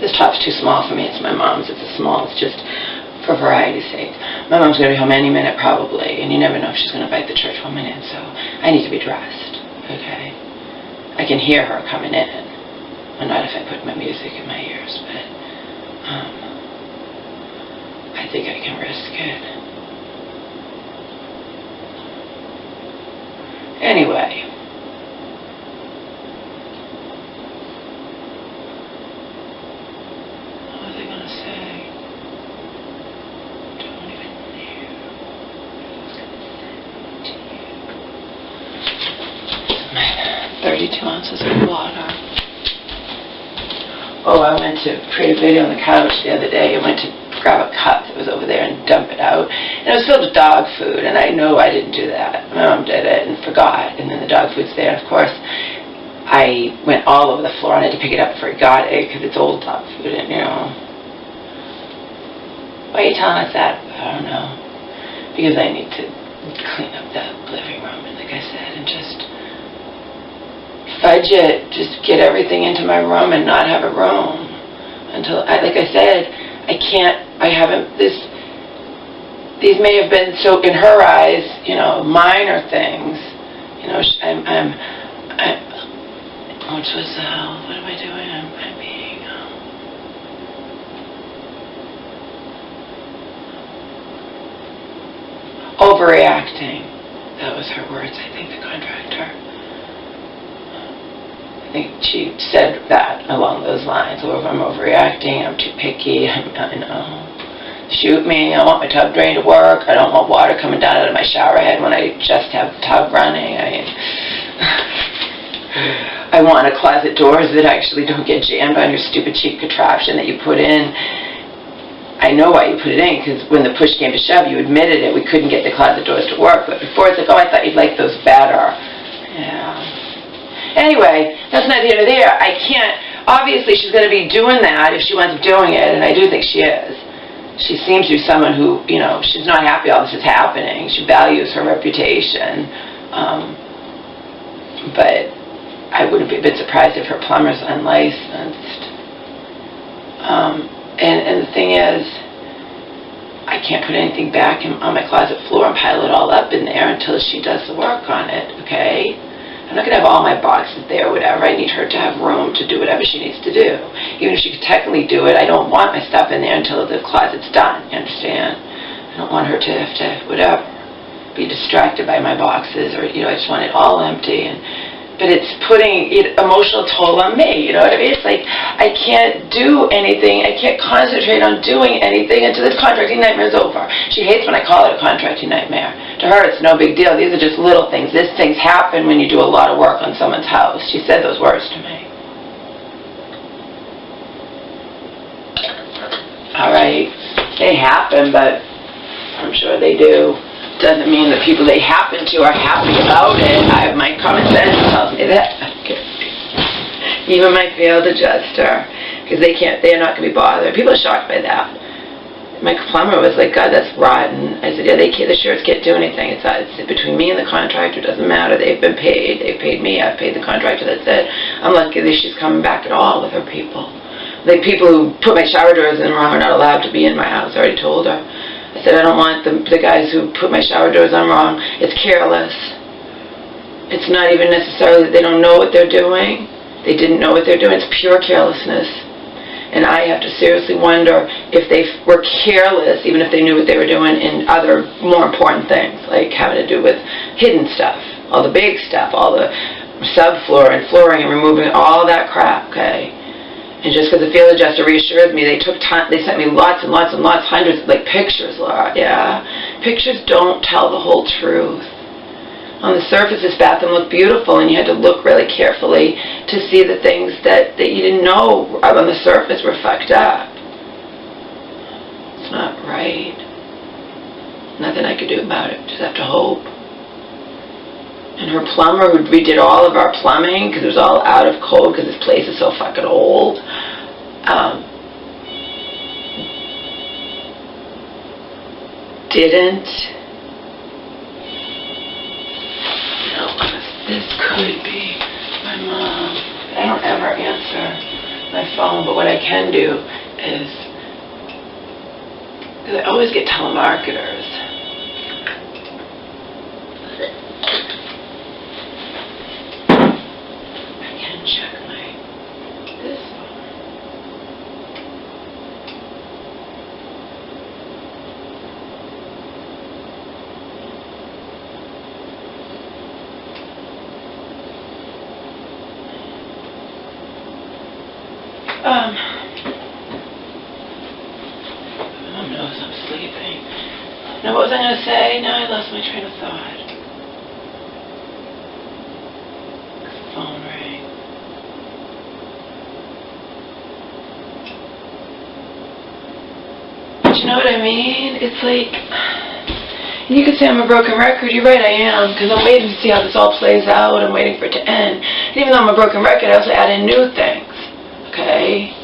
this top's too small for me. It's my mom's. It's a small. It's just for variety's sake. My mom's going to be home any minute probably, and you never know if she's going to invite the church woman in, so I need to be dressed, okay? I can hear her coming in, well, not if I put my music in my ears, but I think I can risk it. Anyway. What was I going to say? 32 ounces of water. Oh, I went to create a video on the couch the other day. I went to grab a cup that was over there and dump it out. And it was filled with dog food, and I know I didn't do that. My mom did it and forgot, and then the dog food's there. And of course, I went all over the floor, and I had to pick it up before I got it, because it's old dog food, and you know. Why are you telling us that? I don't know. Because I need to clean up that living room, and like I said, and just fudge it, just get everything into my room and not have a room until, like I said, these may have been, so in her eyes, you know, minor things, you know, what am I doing? I'm being, overreacting. That was her words, I think, the contractor. I think she said that along those lines. Or if I'm overreacting, I'm too picky, I know. Shoot me, I want my tub drain to work. I don't want water coming down out of my shower head when I just have the tub running. I want a closet doors that actually don't get jammed on your stupid cheap contraption that you put in. I know why you put it in, because when the push came to shove, you admitted it. We couldn't get the closet doors to work. But before, it's like, oh, I thought you'd like those better. Yeah. Anyway, that's not the end of there. I can't, obviously she's going to be doing that if she winds up doing it, and I do think she is. She seems to be someone who, you know, she's not happy all this is happening. She values her reputation. But I wouldn't be a bit surprised if her plumber's unlicensed. And the thing is, I can't put anything back on my closet floor and pile it all up in there until she does the work on it, okay? I'm not going to have all my boxes there or whatever. I need her to have room to do whatever she needs to do. Even if she could technically do it, I don't want my stuff in there until the closet's done, you understand? I don't want her to have to, whatever, be distracted by my boxes, or, you know, I just want it all empty. But it's putting emotional toll on me, you know what I mean? It's like, I can't do anything, I can't concentrate on doing anything until this contracting nightmare is over. She hates when I call it a contracting nightmare. To her, it's no big deal. These are just little things. These things happen when you do a lot of work on someone's house. She said those words to me. All right, they happen, but I'm sure they do. Doesn't mean the people they happen to are happy about it. My common sense tells me that. Even my failed adjuster, because they're not going to be bothered. People are shocked by that. My plumber was like, God, that's rotten. I said, yeah, the shirts can't do anything. It's between me and the contractor. It doesn't matter. They've been paid. They've paid me. I've paid the contractor. That's it. I'm lucky that she's coming back at all with her people. Like, people who put my shower doors in wrong are not allowed to be in my house. I already told her. I said, I don't want the guys who put my shower doors on wrong. It's careless. It's not even necessarily that they don't know what they're doing. They didn't know what they're doing. It's pure carelessness. And I have to seriously wonder if they were careless, even if they knew what they were doing in other more important things, like having to do with hidden stuff, all the big stuff, all the subfloor and flooring and removing all that crap, okay? And just because the field adjuster reassured me, they took time, they sent me lots and lots and lots, hundreds, like pictures, Laura, yeah. Pictures don't tell the whole truth. On the surface, this bathroom looked beautiful, and you had to look really carefully to see the things that you didn't know on the surface were fucked up. It's not right. Nothing I could do about it, just have to hope. And her plumber, who redid all of our plumbing, because it was all out of code, because this place is so fucking old, didn't. No, this could be my mom. I don't ever answer my phone, but what I can do is, because I always get telemarketers. I can check this phone. Mom knows I'm sleeping. Now what was I going to say? Now I lost my train of thought. The phone rang. But you know what I mean? It's like, and you could say I'm a broken record. You're right, I am, because I'm waiting to see how this all plays out. I'm waiting for it to end. And even though I'm a broken record, I also add in new things. Okay?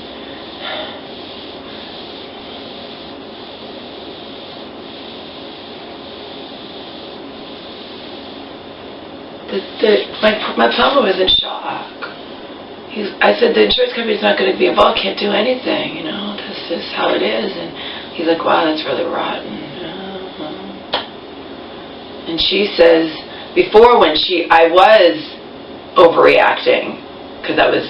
My plumber was in shock. I said, the insurance company's not going to be involved, can't do anything, you know, that's just how it is. And he's like, wow, that's really rotten. And she says, before when I was overreacting, because I was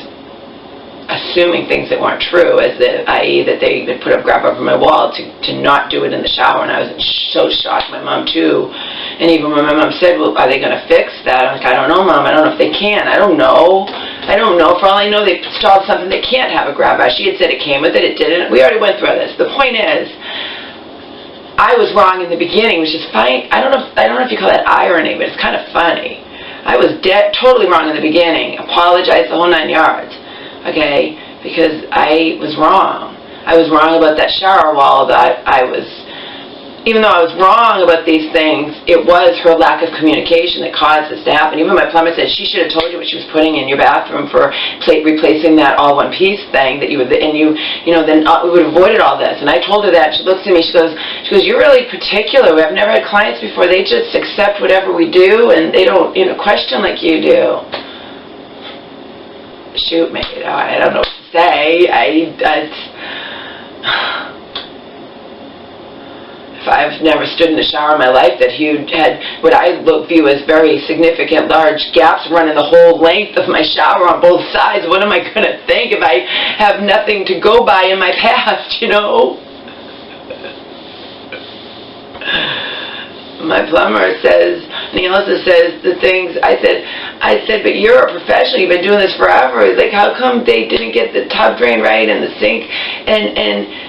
assuming things that weren't true, i.e. that they would put a grab over my wall to not do it in the shower, and I was so shocked. My mom too, and even when my mom said, well, are they going to fix that? I'm like, I don't know, Mom, I don't know if they can. I don't know. For all I know, they installed something that can't have a grab bar. She had said it came with it, it didn't. We already went through this. The point is, I was wrong in the beginning, which is fine. I don't know if you call that irony, but it's kind of funny. I was totally wrong in the beginning. Apologized the whole 9 yards. Okay, because I was wrong. I was wrong about that shower wall. Even though I was wrong about these things, it was her lack of communication that caused this to happen. Even my plumber said she should have told you what she was putting in your bathroom for replacing that all one piece thing that you would, and then we would have avoided all this. And I told her that. She looks at me. She goes, you're really particular. I've never had clients before. They just accept whatever we do, and they don't, question like you do. Shoot me, I don't know what to say. If I've never stood in the shower in my life that had what I view as very significant large gaps running the whole length of my shower on both sides, what am I going to think if I have nothing to go by in my past, My plumber says, and he also says the things, I said, but you're a professional, you've been doing this forever. He's like, how come they didn't get the tub drain right and the sink?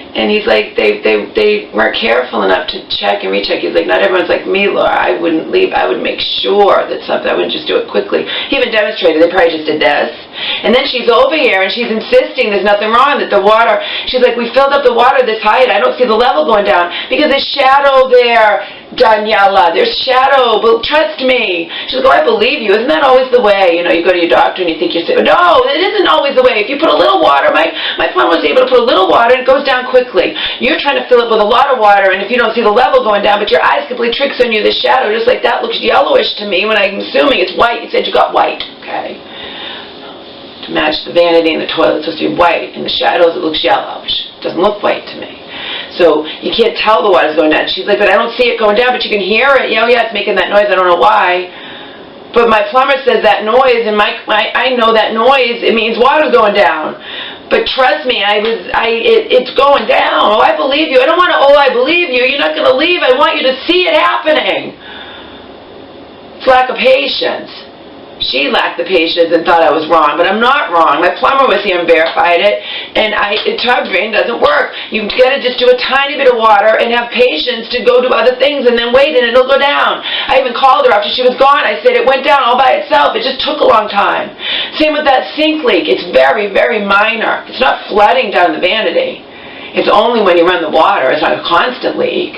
And he's like, they weren't careful enough to check and recheck. He's like, not everyone's like me, Laura. I wouldn't leave. I would make sure that I wouldn't just do it quickly. He even demonstrated, they probably just did this. And then she's over here and she's insisting there's nothing wrong, that the water, she's like, we filled up the water this high and I don't see the level going down because there's shadow there, Daniela. There's shadow, but trust me. She's like, oh, I believe you. Isn't that always the way? You go to your doctor and you think you're sick. No, it isn't always the way. If you put a little water, my plumber was able to put a little water and it goes down quickly. You're trying to fill it with a lot of water, and if you don't see the level going down, but your eyes completely tricks on you, the shadow, just like that looks yellowish to me when I'm assuming it's white. You said you got white, okay? To match the vanity in the toilet, it's supposed to be white. In the shadows, it looks yellowish. It doesn't look white to me. So you can't tell the water's going down. She's like, but I don't see it going down, but you can hear it. Yeah, it's making that noise. I don't know why. But my plumber says that noise, and I know that noise, it means water's going down. But trust me, it's going down. Oh, I believe you. I don't want to, I believe you. You're not going to leave. I want you to see it happening. It's lack of patience. She lacked the patience and thought I was wrong, but I'm not wrong. My plumber was here and verified it, and tub drain doesn't work. You've got to just do a tiny bit of water and have patience to go do other things and then wait and it'll go down. I even called her after she was gone. I said it went down all by itself. It just took a long time. Same with that sink leak. It's very, very minor. It's not flooding down the vanity. It's only when you run the water. It's not a constant leak.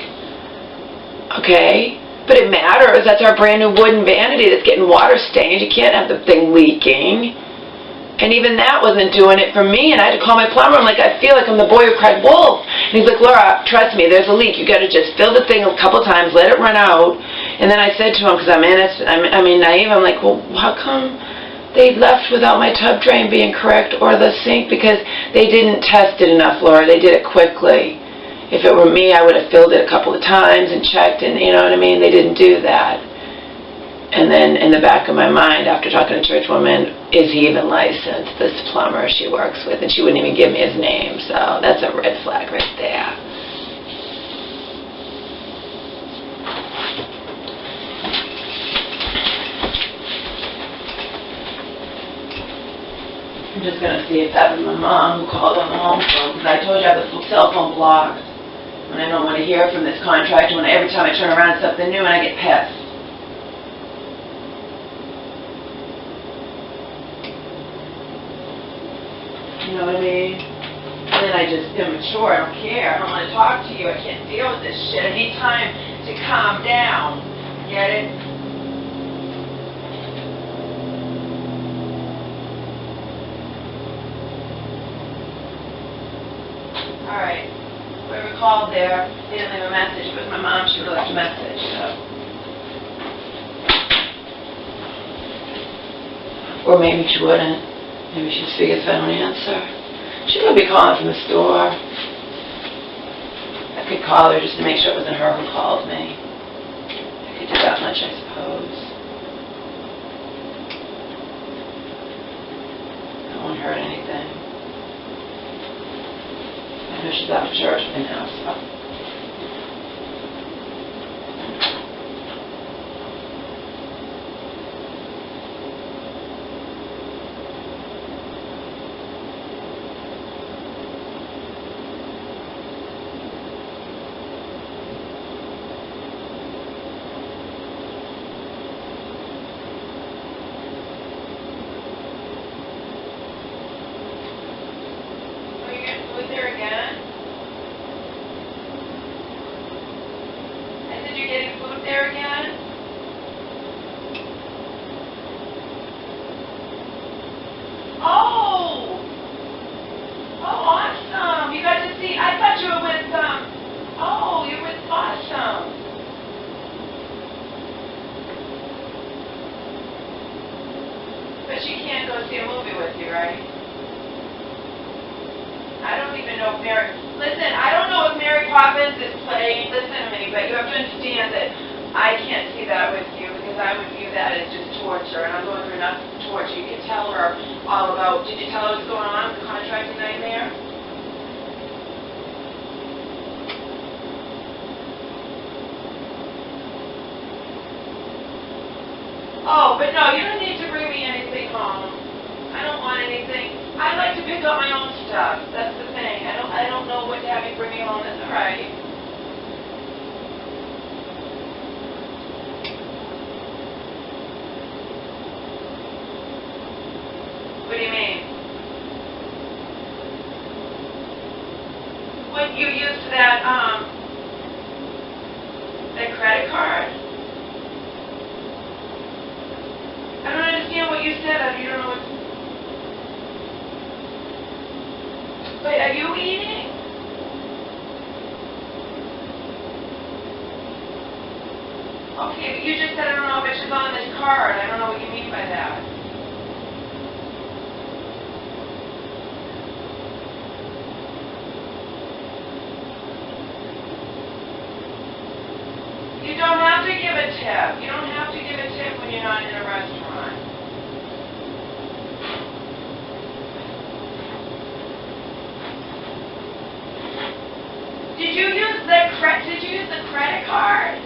Okay? But it matters. That's our brand new wooden vanity that's getting water stained. You can't have the thing leaking. And even that wasn't doing it for me. And I had to call my plumber. I'm like, I feel like I'm the boy who cried wolf. And he's like, Laura, trust me, there's a leak. You got to just fill the thing a couple times, let it run out. And then I said to him, because I'm naive, I'm like, well, how come they left without my tub drain being correct or the sink because they didn't test it enough, Laura. They did it quickly. If it were me, I would have filled it a couple of times and checked, and you know what I mean? They didn't do that. And then in the back of my mind, after talking to church woman, is he even licensed, this plumber she works with? And she wouldn't even give me his name, so that's a red flag right there. I'm just going to see if that was my mom who called on the home phone, because I told you I have the cell phone blocked. When I don't want to hear from this contractor, when every time I turn around it's something new and I get pissed. You know what I mean? And then I just immature, I don't care, I don't want to talk to you, I can't deal with this shit, I need time to calm down. Get it? Alright, whoever called there, they didn't leave a message. If it was my mom, she would have left a message, so. Or maybe she wouldn't. Maybe she just figures if I don't answer. She could be calling from the store. I could call her just to make sure it wasn't her who called me. I could do that much, I suppose. That won't hurt anything. I know she's out of church right now, so. Oh, but no, you don't need to bring me anything home. I don't want anything. I like to pick up my own stuff. That's the thing. I don't know what to have you bring me home. That's all right. What do you mean? When you use that credit card? I don't understand what you said. You don't know what... Wait, are you eating? Okay, but you just said I don't know if it's on this card. I don't know what you mean by that. You don't have to give a tip. You don't have to give a tip when you're not in a restaurant. Did you use the credit card?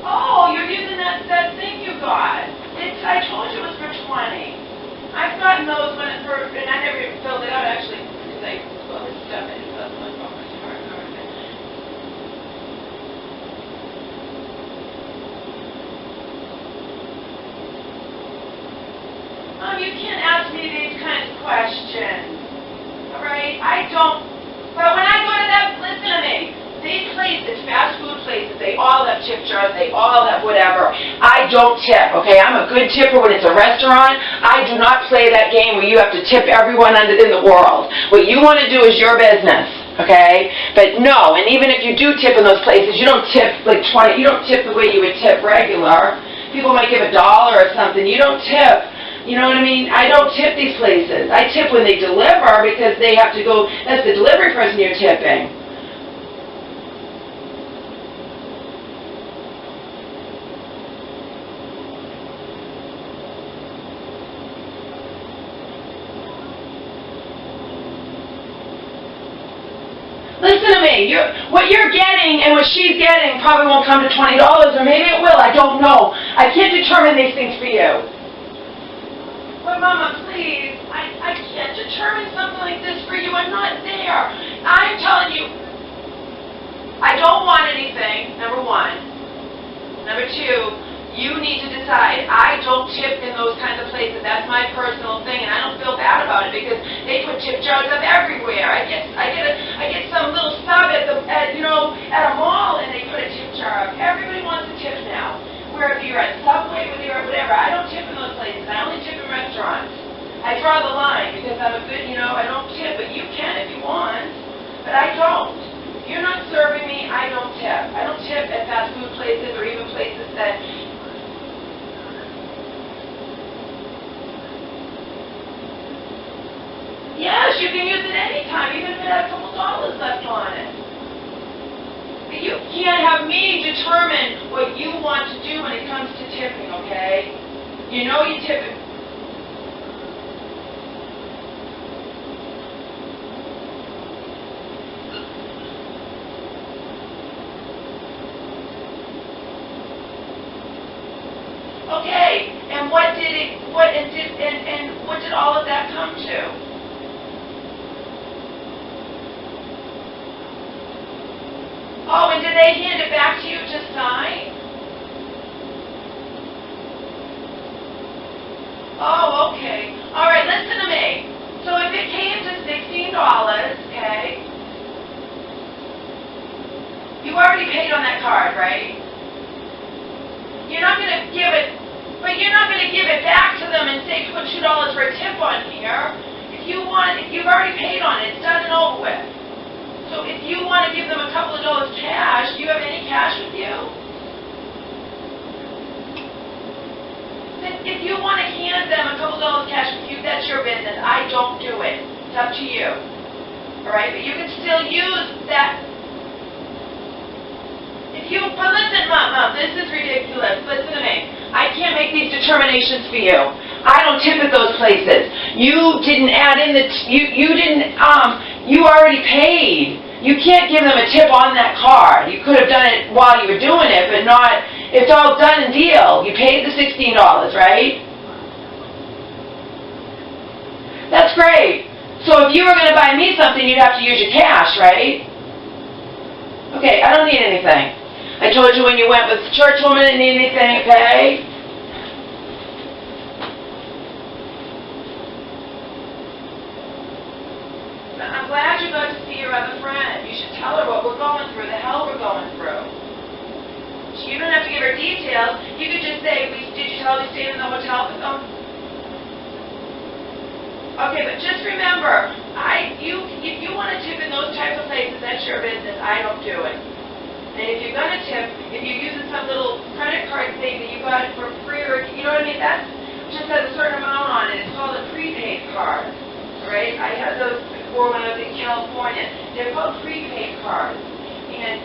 Oh, you're using that thing you got. I told you it was for 20. I've gotten those when it first, and I never even filled it out actually, because I put this stuff in, so that's my phone. You can't ask me these kinds of questions, alright? I don't, but when I go to that, listen to me, these places, fast food places, they all have tip jars, they all have whatever. I don't tip, okay? I'm a good tipper when it's a restaurant. I do not play that game where you have to tip everyone in the world. What you want to do is your business. Okay? But no, and even if you do tip in those places, you don't tip like 20, you don't tip the way you would tip regular. People might give $1 or something. You don't tip. You know what I mean? I don't tip these places. I tip when they deliver because they have to go, that's the delivery person you're tipping. Listen to me. What you're getting and what she's getting probably won't come to $20, or maybe it will. I don't know. I can't determine these things for you. But Mama, please, I can't determine something like this for you. I'm not there. I'm telling you, I don't want anything, number one. Number two, you need to decide. I don't tip in those kinds of places. That's my personal thing, and I don't feel bad about it because they put tip jars up everywhere. I get some little sub at a mall, and they put a tip jar up. Everybody wants a tip now. Wherever you're at Subway, whether you're at whatever, I don't tip in those places. I only tip in restaurants. I draw the line because I'm a good, I don't tip, but you can if you want, but I don't. You're not serving me, I don't tip. I don't tip at fast food places or even places that yes, you can use it anytime, even if it has a couple dollars left on it. But you can't have me determine what you want to do when it comes to tipping, okay? You know you tip it. Okay, and what did all of that come to? Oh, and did they hand it back to you to sign? Oh, okay. All right, listen to me. So if it came to $16, okay, you already paid on that card, right? You're not going to give it, but you're not going to give it back to them and say put $2 for a tip on here. If you've already paid on it, it's done and over with. So if you want to give them a couple of dollars cash, do you have any cash with you? If you want to hand them a couple of dollars cash with you, that's your business. I don't do it. It's up to you. All right? But you can still use that. But listen, Mom, this is ridiculous. Listen to me. I can't make these determinations for you. I don't tip at those places. You didn't add in you already paid. You can't give them a tip on that card. You could have done it while you were doing it, but not, it's all done and deal. You paid the $16, right? That's great. So if you were going to buy me something, you'd have to use your cash, right? Okay, I don't need anything. I told you when you went with the church woman, I didn't need anything, okay? I'm glad you got to see your other friend. You should tell her what we're going through, the hell we're going through. You don't have to give her details. You could just say, did you tell her we stayed in the hotel with them? Okay, but just remember, if you want to tip in those types of places, that's your business. I don't do it. And if you're going to tip, if you're using some little credit card thing that you got for free, or you know what I mean, that just has a certain amount on it. It's called a prepaid card. All right? I had those before when I was in California. They're called prepaid cards. And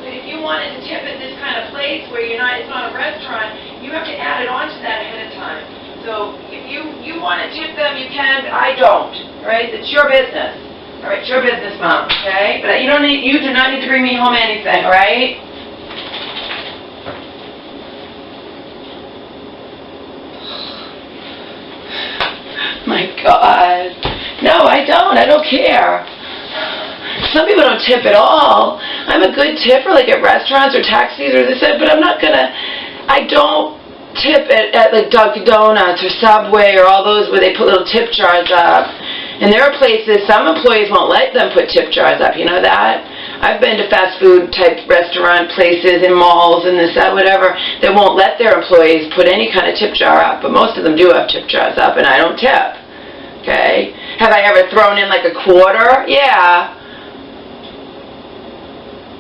if you wanted to tip at this kind of place where it's not a restaurant, you have to add it onto that ahead of time. So if you want to tip them, you can, but I don't. All right? It's your business. All right, it's your business, Mom, okay? But you do not need to bring me home anything, all right? My God. No, I don't. I don't care. Some people don't tip at all. I'm a good tipper, like at restaurants or taxis or this, but I'm not gonna, I don't tip at like Dunkin' Donuts or Subway or all those where they put little tip jars up. And there are places, some employees won't let them put tip jars up, you know that? I've been to fast food type restaurant places in malls and this, that, whatever, that won't let their employees put any kind of tip jar up, but most of them do have tip jars up, and I don't tip, okay? Have I ever thrown in like a quarter? Yeah.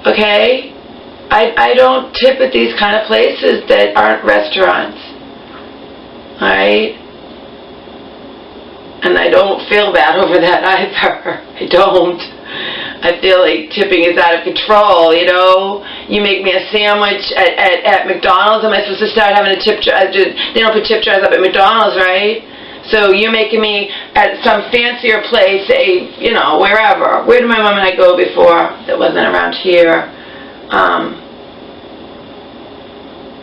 Okay? I don't tip at these kind of places that aren't restaurants. Alright? And I don't feel bad over that either. I don't. I feel like tipping is out of control, you know? You make me a sandwich at McDonald's, am I supposed to start having a tip jar? They don't put tip jars up at McDonald's, right? So you're making me at some fancier place, say, you know, wherever. Where did my mom and I go before that wasn't around here?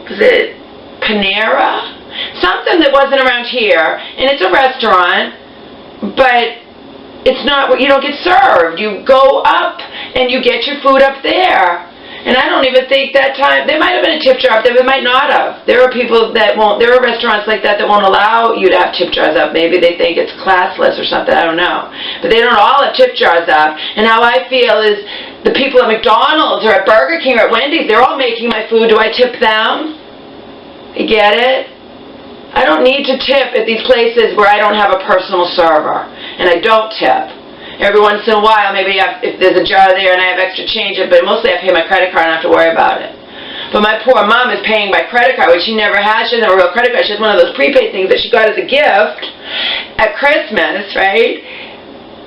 Was it Panera? Something that wasn't around here, and it's a restaurant, but it's not, you don't get served. You go up and you get your food up there. And I don't even think that time, there might have been a tip jar up there, but it might not have. There are people that won't, there are restaurants like that won't allow you to have tip jars up. Maybe they think it's classless or something, I don't know. But they don't all have tip jars up. And how I feel is the people at McDonald's or at Burger King or at Wendy's, they're all making my food. Do I tip them? You get it? I don't need to tip at these places where I don't have a personal server. And I don't tip. Every once in a while, maybe if there's a jar there and I have extra change, but mostly I pay my credit card and I don't have to worry about it. But my poor mom is paying by credit card, which she never has. She doesn't have a real credit card. She has one of those prepaid things that she got as a gift at Christmas, right?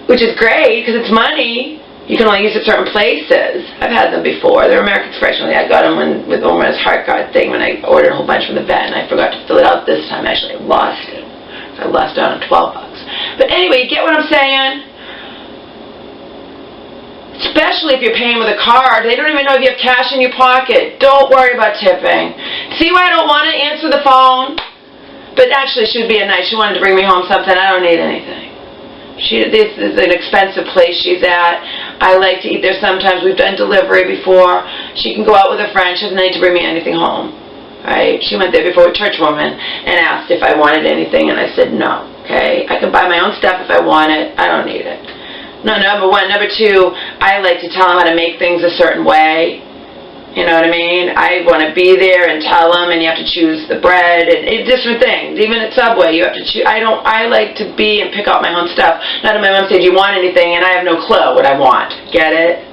Which is great because it's money. You can only use it at certain places. I've had them before. They're American Express. I got them with Omar's heart guard thing when I ordered a whole bunch from the vet, and I forgot to fill it out this time. Actually, I lost it. So I lost out on $12. But anyway, you get what I'm saying? Especially if you're paying with a card. They don't even know if you have cash in your pocket. Don't worry about tipping. See why I don't want to answer the phone? But actually, she would be a nice. She wanted to bring me home something. I don't need anything. This is an expensive place she's at. I like to eat there sometimes. We've done delivery before. She can go out with a friend. She doesn't need to bring me anything home. Right? She went there before with a church woman and asked if I wanted anything, and I said no. Okay? I can buy my own stuff if I want it. I don't need it. No, number one. Number two, I like to tell them how to make things a certain way. You know what I mean? I want to be there and tell them, and you have to choose the bread and different things. Even at Subway, you have to choose. I like to be and pick out my own stuff. Not that my mom said, "Do you want anything?" and I have no clue what I want. Get it?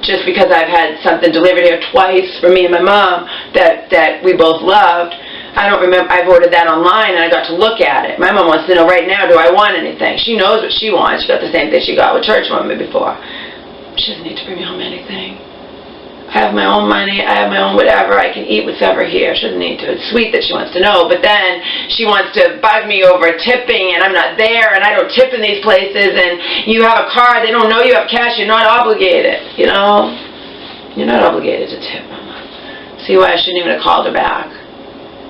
Just because I've had something delivered here twice for me and my mom that we both loved. I don't remember. I've ordered that online and I got to look at it. My mom wants to know right now, do I want anything? She knows what she wants. She got the same thing she got with church woman before. She doesn't need to bring me home anything. I have my own money. I have my own whatever. I can eat whatever here. She doesn't need to. It's sweet that she wants to know, but then she wants to bug me over tipping, and I'm not there, and I don't tip in these places, and you have a card. They don't know you have cash. You're not obligated, you know? You're not obligated to tip, Mama. See why I shouldn't even have called her back.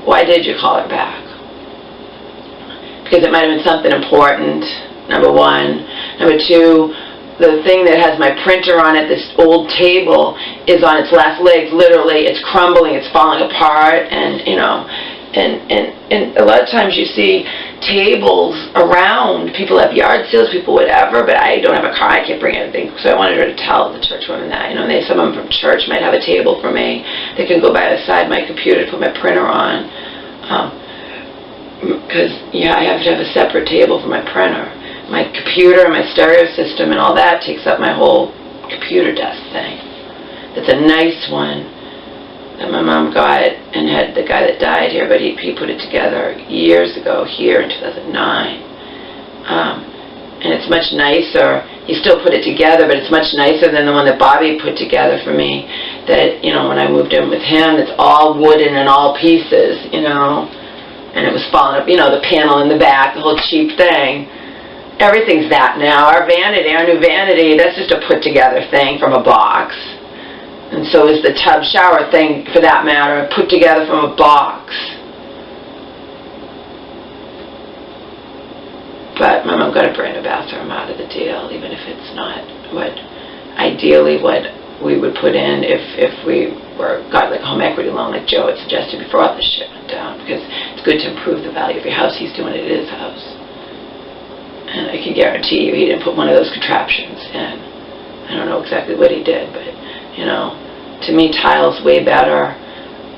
Why did you call her back? Because it might have been something important, number one. Number two, the thing that has my printer on it, this old table, is on its last legs. Literally, it's crumbling, it's falling apart, and, you know, and a lot of times you see tables around. People have yard sales, people whatever, but I don't have a car, I can't bring anything. So I wanted her to tell the church woman that, you know, some of them from church might have a table for me. They can go by the side of my computer to put my printer on. Because, yeah, I have to have a separate table for my printer. My computer and my stereo system and all that takes up my whole computer desk thing. That's a nice one that my mom got and had the guy that died here, but he put it together years ago here in 2009. And it's much nicer. He still put it together, but it's much nicer than the one that Bobby put together for me. That, you know, when I moved in with him, it's all wooden and all pieces, you know. And it was falling up, you know, the panel in the back, the whole cheap thing. Everything's that now. Our vanity, our new vanity, that's just a put-together thing from a box. And so is the tub shower thing, for that matter, put together from a box. But my mom got a brand new bathroom out of the deal, even if it's not ideally what we would put in if we got like a home equity loan like Joe had suggested before all this shit went down. Because it's good to improve the value of your house. He's doing it at his house. And I can guarantee you he didn't put one of those contraptions in. I don't know exactly what he did, but, you know, to me tile's way better.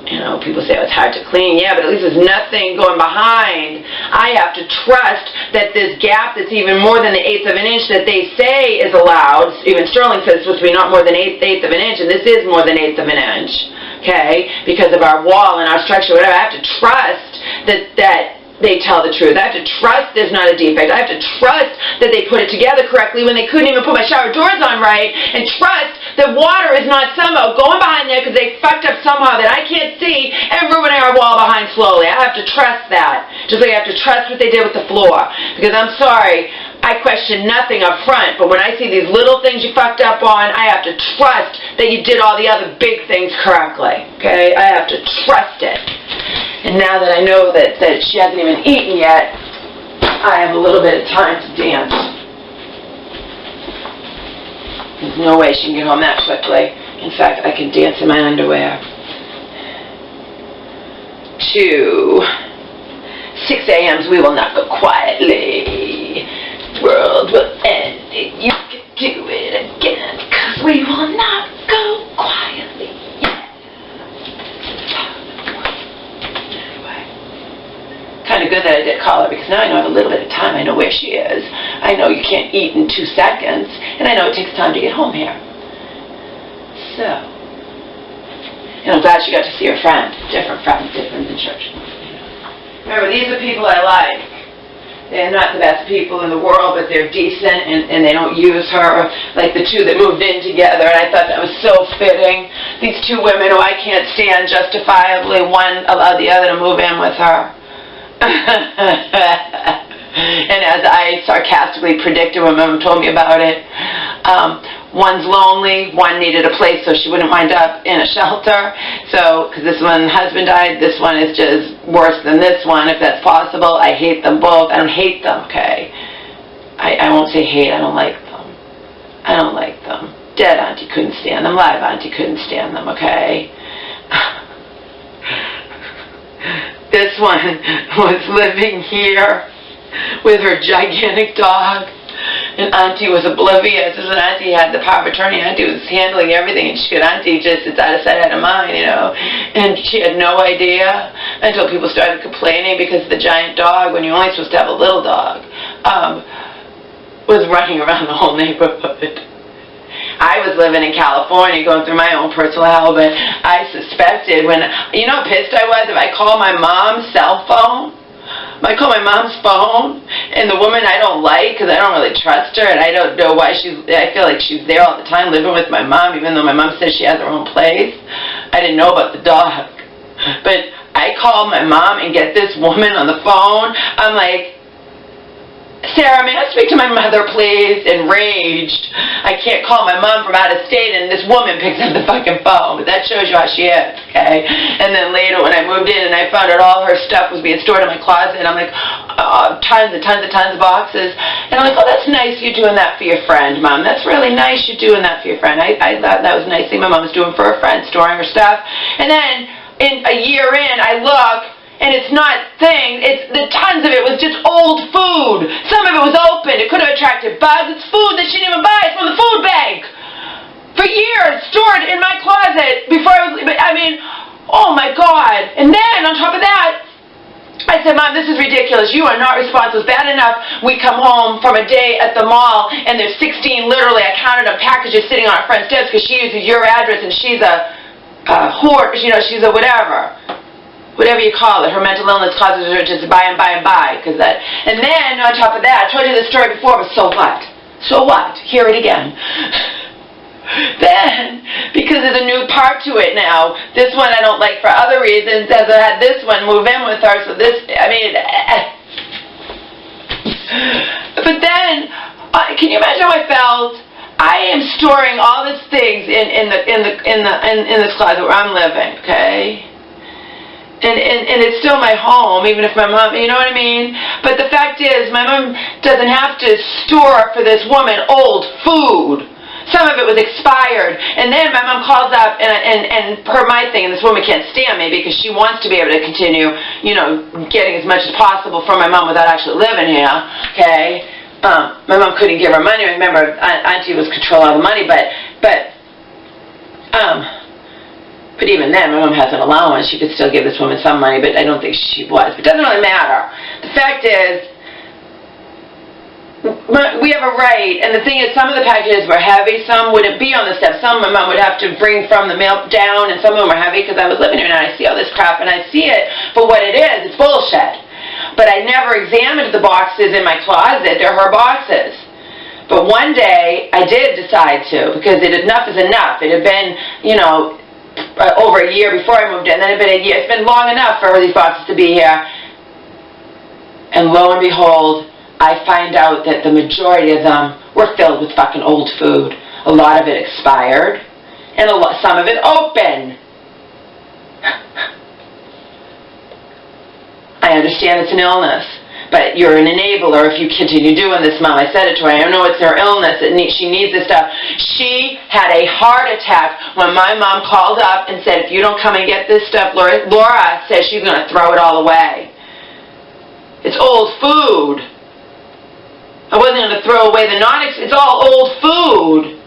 You know, people say, oh, it's hard to clean. Yeah, but at least there's nothing going behind. I have to trust that this gap that's even more than the 1/8 of an inch that they say is allowed, even Sterling says it's supposed to be not more than 1/8 of an inch, and this is more than 1/8 of an inch, okay, because of our wall and our structure, whatever. I have to trust that they tell the truth. I have to trust there's not a defect. I have to trust that they put it together correctly when they couldn't even put my shower doors on right, and trust that water is not somehow going behind there because they fucked up somehow that I can't see and ruining our wall behind slowly. I have to trust that. Just like I have to trust what they did with the floor. Because I'm sorry, I question nothing up front, but when I see these little things you fucked up on, I have to trust that you did all the other big things correctly. Okay? I have to trust it. And now that I know that she hasn't even eaten yet, I have a little bit of time to dance. There's no way she can get home that quickly. In fact, I can dance in my underwear. 2. 6 a.m.s, we will not go quietly. World will end and you can do it again, because we will not go quietly yet. Kind of good that I did call her, because now I know I have a little bit of time. I know where she is. I know you can't eat in 2 seconds, and I know it takes time to get home here. So, and I'm glad she got to see her friend. Different than church. Remember, these are people I like. They're not the best people in the world, but they're decent, and they don't use her like the 2 that moved in together, and I thought that was so fitting. These 2 women who I can't stand justifiably, one allowed the other to move in with her. And as I sarcastically predicted when Mom told me about it, one's lonely, one needed a place so she wouldn't wind up in a shelter. So, because this one husband died, this one is just worse than this one, if that's possible. I hate them both. I don't hate them, okay? I won't say hate, I don't like them. I don't like them. Dead auntie couldn't stand them. Live auntie couldn't stand them, okay? This one was living here with her gigantic dog, and auntie was oblivious. And auntie had the power of attorney. Auntie was handling everything, and auntie just, it's out of sight, out of mind, you know. And she had no idea until people started complaining because the giant dog, when you're only supposed to have a little dog, was running around the whole neighborhood. I was living in California going through my own personal hell, but I suspected when, you know how pissed I was if I called my mom's cell phone? I call my mom's phone, and the woman I don't like, because I don't really trust her, and I don't know why I feel like she's there all the time living with my mom, even though my mom says she has her own place. I didn't know about the dog. But I called my mom and get this woman on the phone. I'm like, Sarah, may I speak to my mother, please? Enraged. I can't call my mom from out of state, and this woman picks up the fucking phone. But that shows you how she is, okay? And then later when I moved in and I found out all her stuff was being stored in my closet, and I'm like, tons of boxes. And I'm like, oh, that's nice you're doing that for your friend, Mom. That's really nice you're doing that for your friend. I thought that was nice thing my mom was doing for her friend, storing her stuff. And then a year in, I look, and it's not the tons of it was just old food. Some of it was open. It could have attracted bugs. It's food that she didn't even buy. It's from the food bank. For years, stored in my closet before I mean, oh my God. And then, on top of that, I said, Mom, this is ridiculous. You are not responsible. It's bad enough we come home from a day at the mall, and there's 16, literally, I counted them, packages sitting on our friend's desk because she uses your address, and she's a whore, you know, she's a whatever you call it. Her mental illness causes her just buy and buy and buy. And then, on top of that, I told you this story before, but so what? So what? Hear it again. Then, because there's a new part to it now, this one I don't like for other reasons, as I had this one move in with her, so this, I mean, but then, can you imagine how I felt? I am storing all these things in this closet where I'm living, okay? And it's still my home, even if my mom, you know what I mean? But the fact is, my mom doesn't have to store for this woman old food. Some of it was expired. And then my mom calls up, and per my thing, and this woman can't stand me because she wants to be able to continue, you know, getting as much as possible from my mom without actually living here, okay? My mom couldn't give her money. Remember, Auntie was controlling all the money, but But even then, my mom has an allowance. She could still give this woman some money, but I don't think she was. But it doesn't really matter. The fact is, we have a right, and the thing is, some of the packages were heavy, some wouldn't be on the steps, some my mom would have to bring from the mail down, and some of them were heavy because I was living here, and I see all this crap, and I see it for what it is. It's bullshit. But I never examined the boxes in my closet. They're her boxes. But one day, I did decide to, because enough is enough. It had been, you know, over a year before I moved in, then it had been a year. It's been long enough for these boxes to be here. And lo and behold, I find out that the majority of them were filled with fucking old food. A lot of it expired, and some of it open. I understand it's an illness, but you're an enabler if you continue doing this, Mom. I said it to her. I know it's her illness. She needs this stuff. She had a heart attack when my mom called up and said, if you don't come and get this stuff, Laura says she's going to throw it all away. It's old food. I wasn't going to throw away the it's all old food.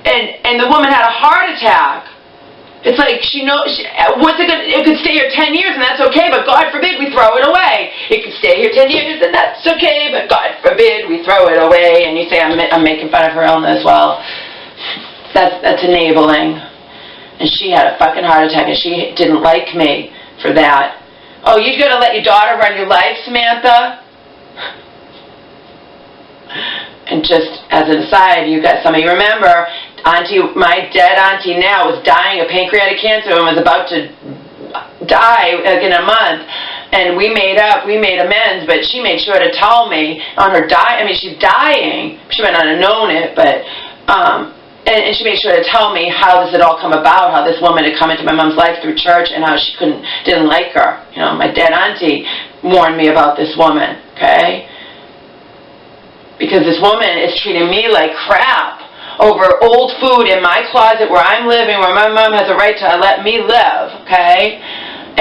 And the woman had a heart attack. It's like she knows, it could stay here 10 years and that's okay, but God forbid we throw it away. It could stay here 10 years and that's okay, but God forbid we throw it away. And you say, I'm making fun of her illness. Well, that's enabling. And she had a fucking heart attack and she didn't like me for that. Oh, you're going to let your daughter run your life, Samantha? And just as an aside, you got some of you remember, my dead auntie now was dying of pancreatic cancer and was about to die like in a month. And we made amends, but she made sure to tell me on her she's dying. She might not have known it, but and she made sure to tell me how this had all come about, how this woman had come into my mom's life through church, and how she didn't like her. You know, my dead auntie warned me about this woman. Okay. Because this woman is treating me like crap over old food in my closet where I'm living, where my mom has a right to let me live, okay?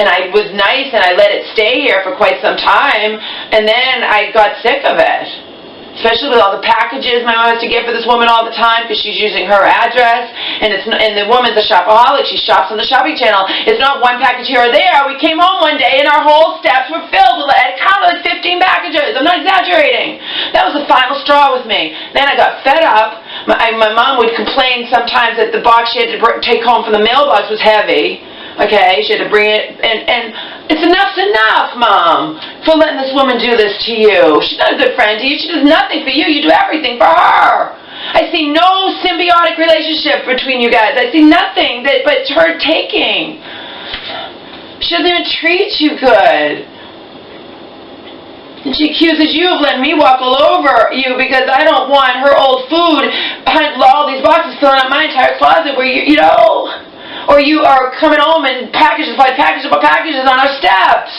And I was nice and I let it stay here for quite some time, and then I got sick of it. Especially with all the packages my mom has to get for this woman all the time because she's using her address, and the woman's a shopaholic. She shops on the shopping channel. It's not one package here or there. We came home one day and our whole steps were filled with like 15 packages. I'm not exaggerating. That was the final straw with me. Then I got fed up. My mom would complain sometimes that the box she had to take home from the mailbox was heavy. Okay, she had to bring it, and it's enough's enough, Mom, for letting this woman do this to you. She's not a good friend to you. She does nothing for you. You do everything for her. I see no symbiotic relationship between you guys. I see nothing but her taking. She doesn't even treat you good. And she accuses you of letting me walk all over you because I don't want her old food behind all these boxes filling up my entire closet where you know... Or you are coming home and packages upon packages on our steps.